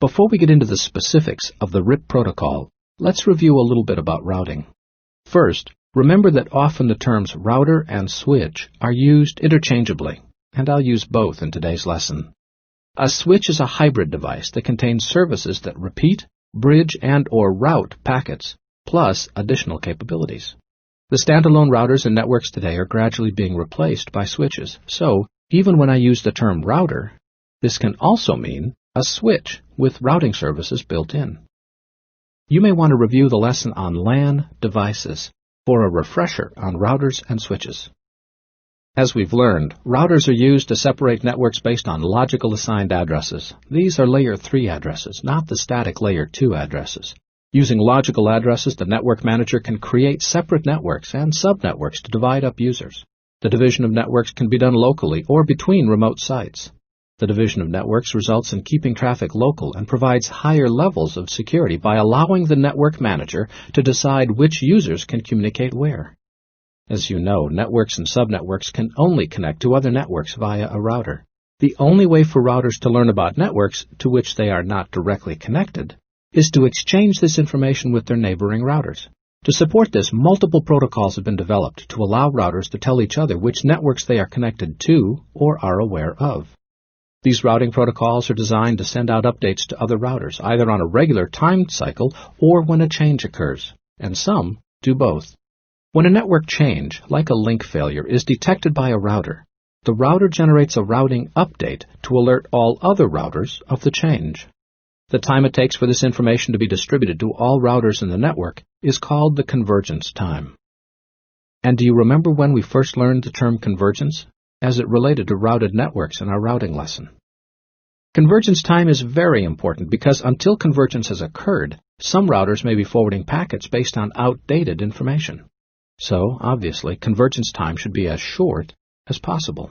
Before we get into the specifics of the RIP protocol, let's review a little bit about routing. First, remember that often the terms router and switch are used interchangeably, and I'll use both in today's lesson. A switch is a hybrid device that contains services that repeat, bridge, and/or route packets, plus additional capabilities. The standalone routers and networks today are gradually being replaced by switches, so even when I use the term router, this can also mean a switch with routing services built in. You may want to review the lesson on LAN devices for a refresher on routers and switches. As we've learned, routers are used to separate networks based on logical assigned addresses. These are Layer 3 addresses, not the static Layer 2 addresses. Using logical addresses, the network manager can create separate networks and subnetworks to divide up users. The division of networks can be done locally or between remote sites. The division of networks results in keeping traffic local and provides higher levels of security by allowing the network manager to decide which users can communicate where. As you know, networks and subnetworks can only connect to other networks via a router. The only way for routers to learn about networks to which they are not directly connected is to exchange this information with their neighboring routers. To support this, multiple protocols have been developed to allow routers to tell each other which networks they are connected to or are aware of. These routing protocols are designed to send out updates to other routers, either on a regular timed cycle or when a change occurs, and some do both. When a network change, like a link failure, is detected by a router, the router generates a routing update to alert all other routers of the change. The time it takes for this information to be distributed to all routers in the network is called the convergence time. And do you remember when we first learned the term convergence, as it related to routed networks in our routing lesson? Convergence time is very important because until convergence has occurred, some routers may be forwarding packets based on outdated information. So, obviously, convergence time should be as short as possible.